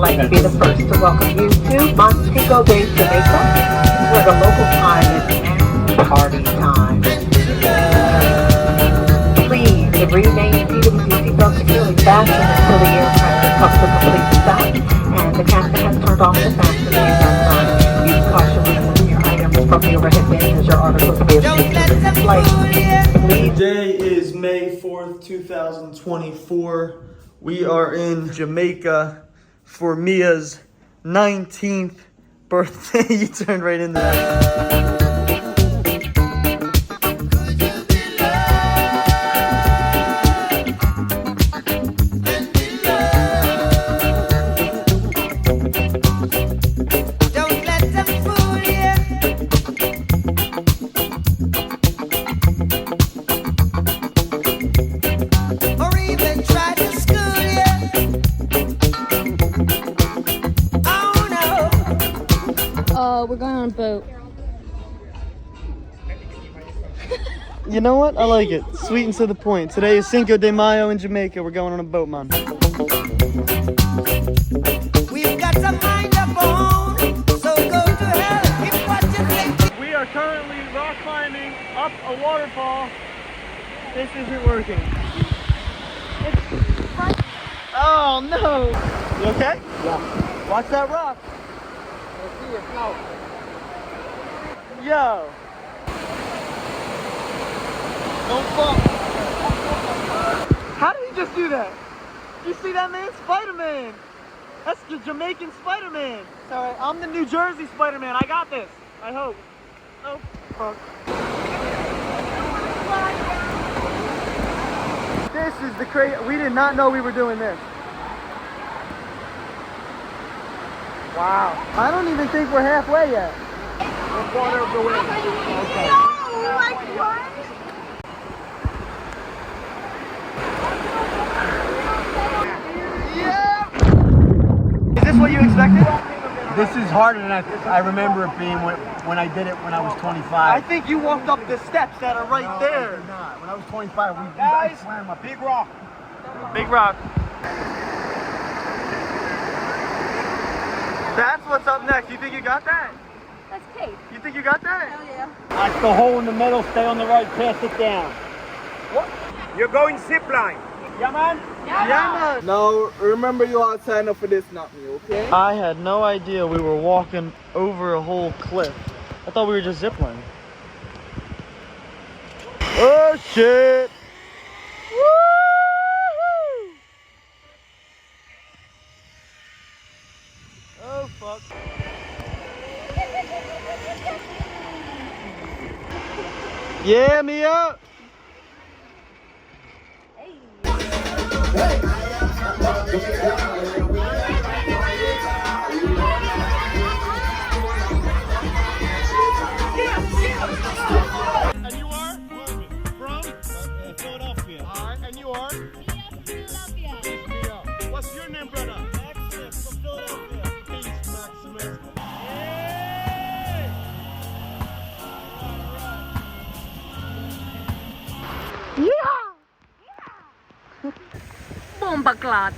like to be the first to welcome you to Montego Bay, Jamaica, where the local time is party time. Please remain seated with your seatbelt securely fastened until the aircraft comes to complete stop and the captain has turned off the fasten lights outside. Use caution when moving your items from the overhead bins as your articles may have been flight. Today is May 4th, 2024. We are in Jamaica for Mia's 19th birthday. You turned right into that. We're going on a boat. You know what? I like it. Sweet and to the point. Today is Cinco de Mayo in Jamaica. We're going on a boat, man. We've got some mind of our own, so go to hell if what you think. We are currently rock climbing up a waterfall. This isn't working. Oh no! You okay? Yeah. Watch that rock. Let's see it float. Yo! Don't fall. How did he just do that? You see that man? Spider-Man! That's the Jamaican Spider-Man! Sorry, I'm the New Jersey Spider-Man. I got this. I hope. Oh, fuck. This is the crazy. We did not know we were doing this. Wow. I don't even think we're halfway yet. One quarter of the way. Okay. No, like what? Yeah. Is this what you expected? This is harder than I remember it being when I did it when I was 25. I think you walked up the steps that are right there. I did not. When I was 25, we Guys, swam a big rock. Big rock. That's what's up next. You think you got that? That's Kate. You think you got that? Hell yeah. That's the hole in the middle. Stay on the right. Pass it down. What? You're going zip line. Yeah, man. Yeah, man. Now, remember you all signed up for this, not me, okay? I had no idea we were walking over a whole cliff. I thought we were just ziplining. Oh, shit. Woo-hoo! Oh, fuck. Yeah, Mia. And you are? From? Philadelphia. All right, and you are? Philadelphia. What's your name, brother? Maximus from Philadelphia. Peace, Maximus. Hey! Bomba clot.